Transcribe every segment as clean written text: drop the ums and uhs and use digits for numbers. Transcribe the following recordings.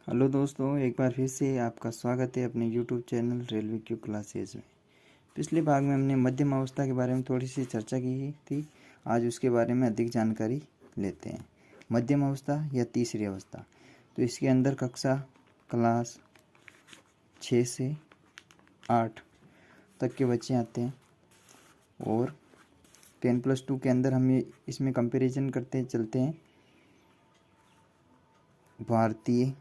Hello दोस्तों, एक बार फिर से आपका स्वागत है अपने YouTube channel railway Q classes में। पिछले भाग में हमने मध्यम अवस्था के बारे में थोड़ी सी चर्चा की थी। आज उसके बारे में अधिक जानकारी लेते हैं। मध्यम अवस्था या तीसरी अवस्था, तो इसके अंदर कक्षा क्लास 6 से 8 तक के बच्चे आते हैं और 10+2 के अंदर हम इसमें कंपैरिजन करते चलते हैं। भारतीय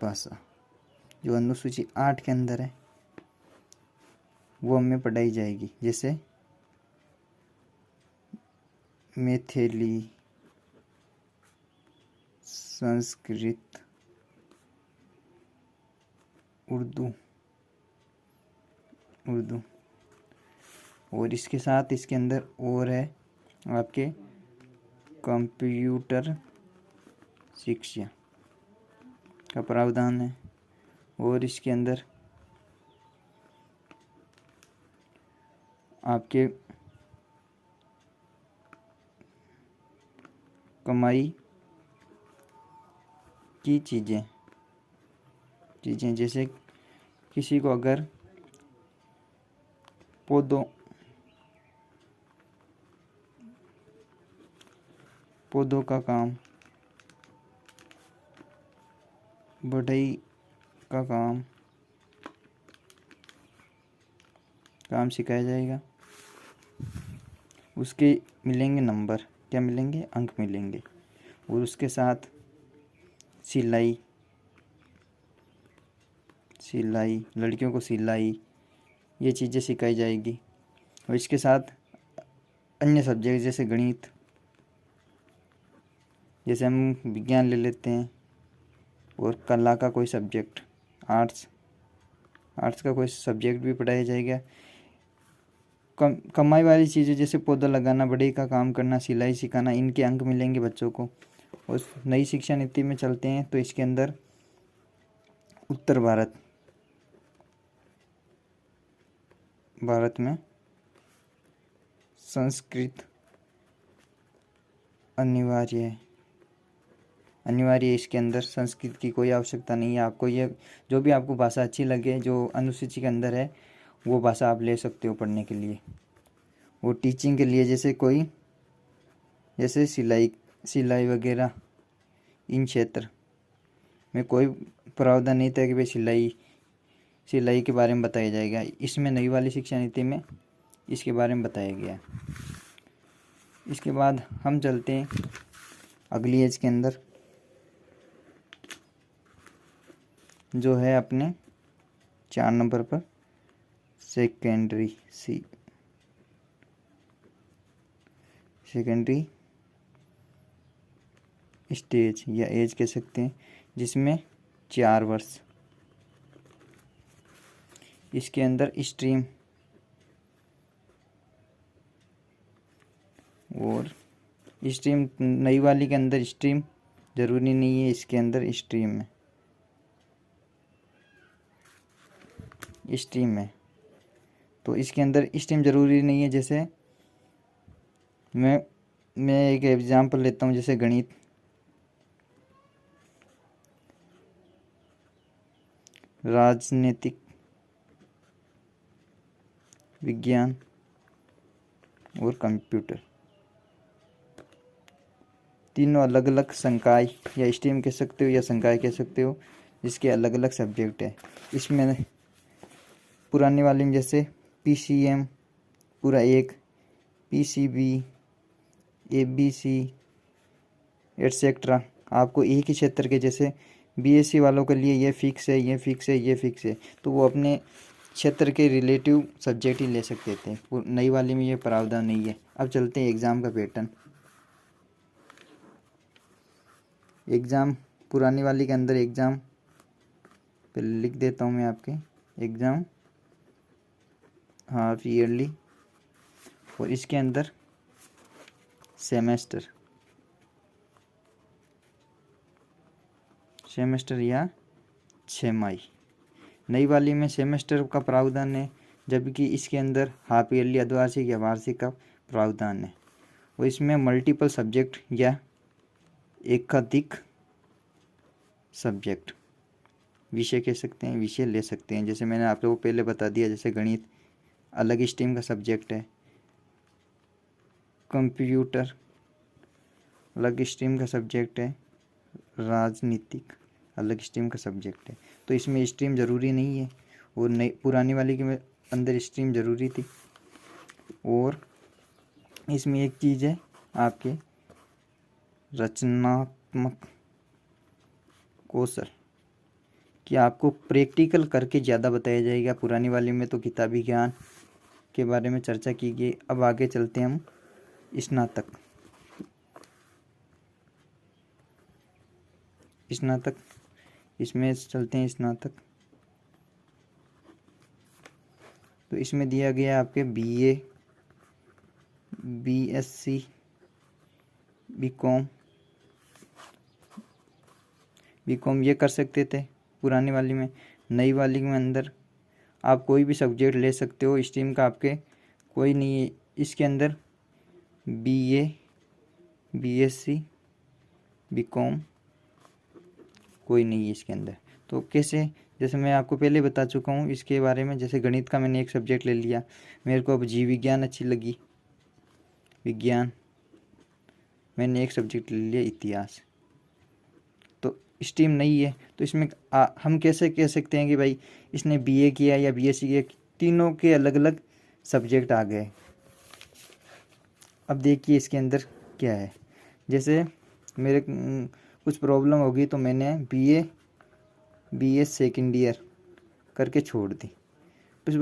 भाषा जो अनुसूची 8 के अंदर है वो हमें पढ़ाई जाएगी, जैसे मैथिली, संस्कृत, उर्दू और इसके साथ इसके अंदर और है आपके कंप्यूटर शिक्षा का प्रावधान है और इसके अंदर आपके कमाई की चीज़ें जैसे किसी को अगर पौधों का काम, बढ़ई का काम सिखाया जाएगा। उसके मिलेंगे नंबर, क्या मिलेंगे? अंक मिलेंगे। और उसके साथ सिलाई, लड़कियों को सिलाई, ये चीज़ें सिखाई जाएगी। और इसके साथ अन्य सब्जेक्ट जैसे गणित, जैसे हम विज्ञान ले लेते हैं, और कला का कोई सब्जेक्ट, आर्ट्स का कोई सब्जेक्ट भी पढ़ाया जाएगा। कमाई वाली चीज़ें जैसे पौधा लगाना, बढ़ई का काम करना, सिलाई सिखाना, इनके अंक मिलेंगे बच्चों को। और नई शिक्षा नीति में चलते हैं तो इसके अंदर उत्तर भारत में संस्कृत अनिवार्य है। इसके अंदर संस्कृत की कोई आवश्यकता नहीं है। आपको ये जो भी आपको भाषा अच्छी लगे, जो अनुसूची के अंदर है, वो भाषा आप ले सकते हो पढ़ने के लिए। वो टीचिंग के लिए जैसे सिलाई वगैरह, इन क्षेत्र में कोई प्रावधान नहीं था कि भाई सिलाई के बारे में बताया जाएगा। इसमें नई वाली शिक्षा नीति में इसके बारे में बताया गया है। इसके बाद हम चलते हैं अगली एज के अंदर, जो है अपने 4 नंबर पर सेकेंडरी स्टेज या एज कह सकते हैं, जिसमें 4 वर्ष। इसके अंदर स्ट्रीम नई वाली के अंदर स्ट्रीम जरूरी नहीं है। इसके अंदर स्ट्रीम है तो इसके अंदर स्ट्रीम जरूरी नहीं है। जैसे मैं एक एग्जांपल लेता हूँ, जैसे गणित, राजनीतिक विज्ञान और कंप्यूटर, तीनों अलग अलग संकाय या स्ट्रीम कह सकते हो या संकाय कह सकते हो, जिसके अलग अलग सब्जेक्ट है। इसमें पुरानी वाली में जैसे PCM पूरा 1, PCB, ABC एटसेट्रा, आपको एक ही क्षेत्र के, जैसे BSc वालों के लिए ये फिक्स है, ये फिक्स है, ये फिक्स है, तो वो अपने क्षेत्र के रिलेटिव सब्जेक्ट ही ले सकते थे। नई वाली में ये प्रावधान नहीं है। अब चलते हैं एग्ज़ाम का पैटर्न। एग्ज़ाम पुरानी वाली के अंदर एग्ज़ाम पहले लिख देता हूँ मैं आपके। एग्ज़ाम हाफ ईयरली, और इसके अंदर सेमेस्टर या छमाही। नई वाली में सेमेस्टर का प्रावधान है, जबकि इसके अंदर हाफ ईयरली, अर्धवार्षिक या वार्षिक का प्रावधान है। और इसमें मल्टीपल सब्जेक्ट या एकाधिक सब्जेक्ट, विषय कह सकते हैं, विषय ले सकते हैं। जैसे मैंने आप लोगों को पहले बता दिया, जैसे गणित अलग स्ट्रीम का सब्जेक्ट है, कंप्यूटर अलग स्ट्रीम का सब्जेक्ट है, राजनीतिक अलग स्ट्रीम का सब्जेक्ट है। तो इसमें स्ट्रीम ज़रूरी नहीं है, और नई पुरानी वाली के में अंदर स्ट्रीम ज़रूरी थी। और इसमें एक चीज़ है आपके रचनात्मक कौशल, कि आपको प्रैक्टिकल करके ज़्यादा बताया जाएगा। पुरानी वाली में तो किताबी ज्ञान के बारे में चर्चा की गई। अब आगे चलते हैं हम स्नातक। इसमें चलते हैं स्नातक। तो इसमें दिया गया आपके BA, BSc, बीकॉम ये कर सकते थे पुरानी वाली में। नई वाली में अंदर आप कोई भी सब्जेक्ट ले सकते हो, स्ट्रीम का आपके कोई नहीं है इसके अंदर। BA, BSc, बीकॉम कोई नहीं है इसके अंदर। तो कैसे, जैसे मैं आपको पहले बता चुका हूँ इसके बारे में। जैसे गणित का मैंने एक सब्जेक्ट ले लिया, मेरे को अब जीव विज्ञान अच्छी लगी, विज्ञान, मैंने एक सब्जेक्ट ले लिया इतिहास। तो स्ट्रीम नहीं है, तो इसमें हम कैसे कह सकते हैं कि भाई इसने BA किया या BSc किया, तीनों के अलग अलग सब्जेक्ट आ गए। अब देखिए इसके अंदर क्या है। जैसे मेरे कुछ प्रॉब्लम होगी तो मैंने BS सेकेंड ईयर करके छोड़ दी। फिर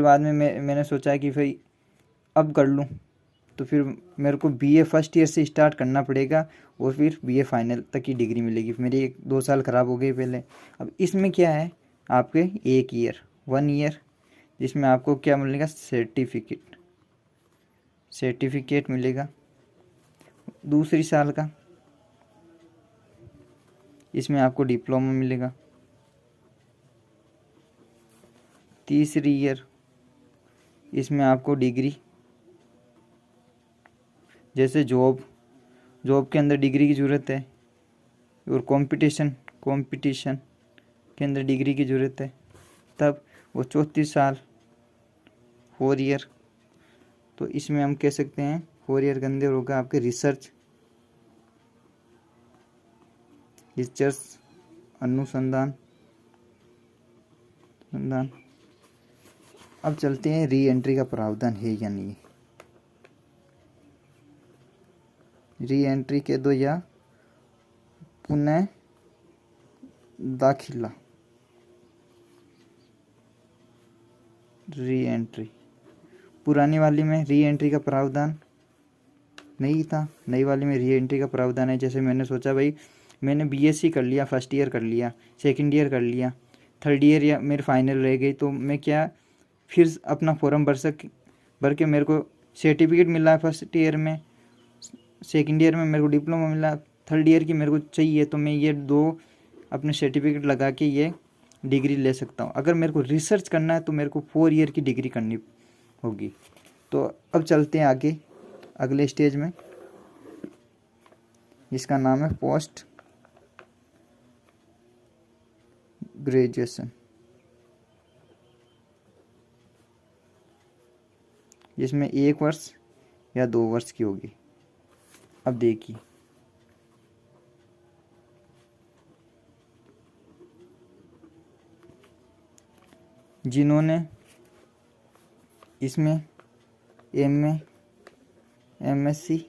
बाद में मैंने सोचा कि भाई अब कर लूँ, तो फिर मेरे को BA फर्स्ट ईयर से स्टार्ट करना पड़ेगा, और फिर BA फाइनल तक की डिग्री मिलेगी। मेरी 2 साल ख़राब हो गए पहले। अब इसमें क्या है आपके 1 ईयर, जिसमें आपको क्या मिलेगा, सर्टिफिकेट मिलेगा। दूसरी साल का इसमें आपको डिप्लोमा मिलेगा। तीसरी ईयर इसमें आपको डिग्री, जैसे जॉब के अंदर डिग्री की ज़रूरत है, और कंपटीशन के अंदर डिग्री की ज़रूरत है। तब वो चौथी साल 4 ईयर। तो इसमें हम कह सकते हैं 4 ईयर के अंदर होगा आपके रिसर्च अनुसंधान। अब चलते हैं री एंट्री का प्रावधान है या नहीं। री एंट्री के दो या पुनः दाखिला। री एंट्री, पुरानी वाली में री एंट्री का प्रावधान नहीं था, नई वाली में री एंट्री का प्रावधान है। जैसे मैंने सोचा भाई मैंने BSc कर लिया, फर्स्ट ईयर कर लिया, सेकंड ईयर कर लिया, थर्ड ईयर या मेरे फाइनल रह गई, तो मैं क्या फिर अपना फॉर्म भर के मेरे को सर्टिफिकेट मिला है फर्स्ट ईयर में, सेकंड ईयर में मेरे को डिप्लोमा मिला, थर्ड ईयर की मेरे को चाहिए, तो मैं ये 2 अपने सर्टिफिकेट लगा के ये डिग्री ले सकता हूँ। अगर मेरे को रिसर्च करना है तो मेरे को 4 ईयर की डिग्री करनी होगी। तो अब चलते हैं आगे अगले स्टेज में, जिसका नाम है पोस्ट ग्रेजुएशन, जिसमें 1 वर्ष या 2 वर्ष की होगी। अब देखिए जिन्होंने इसमें MA, MSc,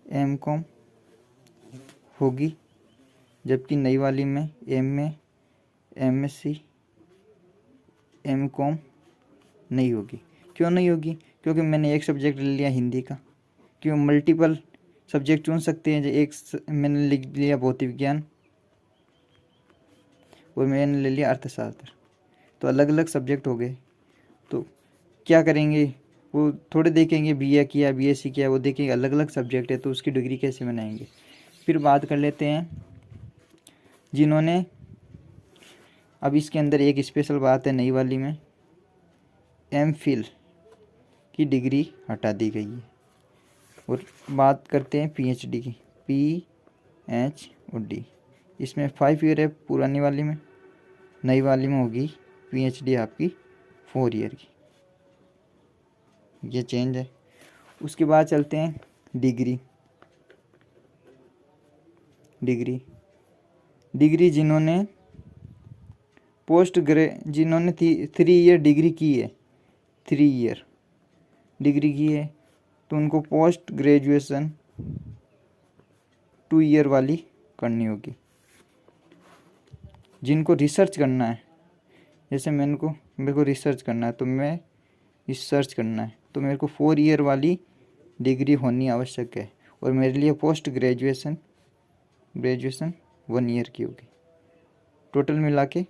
MCOM होगी, जबकि नई वाली में MA, MSc, MCOM नहीं होगी। क्यों नहीं होगी? क्योंकि मैंने एक सब्जेक्ट ले लिया हिंदी का। क्यों मल्टीपल सब्जेक्ट चुन सकते हैं? जो मैंने लिख लिया भौतिक विज्ञान, और मैंने ले लिया अर्थशास्त्र, तो अलग अलग सब्जेक्ट हो गए। तो क्या करेंगे, वो थोड़े देखेंगे BA किया, BSc किया, वो देखेंगे अलग अलग सब्जेक्ट है तो उसकी डिग्री कैसे बनाएंगे। फिर बात कर लेते हैं जिन्होंने, अब इसके अंदर एक स्पेशल बात है नई वाली में, MPhil की डिग्री हटा दी गई है, और बात करते हैं PhD की, PhD इसमें 5 ईयर है पुरानी वाली में, नई वाली में होगी PhD आपकी 4 ईयर की। ये चेंज है। उसके बाद चलते हैं डिग्री। डिग्री जिन्होंने जिन्होंने 3 ईयर डिग्री की है, 3 ईयर डिग्री की है, तो उनको पोस्ट ग्रेजुएशन 2 ईयर वाली करनी होगी। जिनको रिसर्च करना है, जैसे मेरे को रिसर्च करना है, तो मैं रिसर्च करना है तो मेरे को 4 ईयर वाली डिग्री होनी आवश्यक है, और मेरे लिए पोस्ट ग्रेजुएशन 1 ईयर की होगी। टोटल मिला के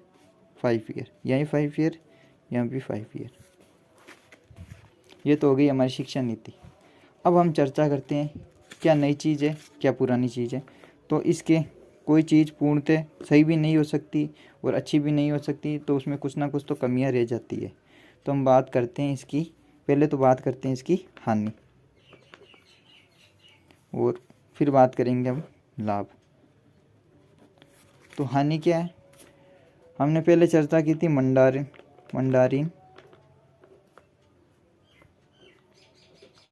5 ईयर, यहीं 5 ईयर, यहाँ भी 5 ईयर। ये तो हो गई हमारी शिक्षा नीति। अब हम चर्चा करते हैं क्या नई चीज़ है, क्या पुरानी चीज़ है। तो इसके कोई चीज़ पूर्णतः सही भी नहीं हो सकती और अच्छी भी नहीं हो सकती, तो उसमें कुछ ना कुछ तो कमियां रह जाती है। तो हम बात करते हैं इसकी, पहले तो बात करते हैं इसकी हानि, और फिर बात करेंगे हम लाभ। तो हानि क्या है, हमने पहले चर्चा की थी मंडारिन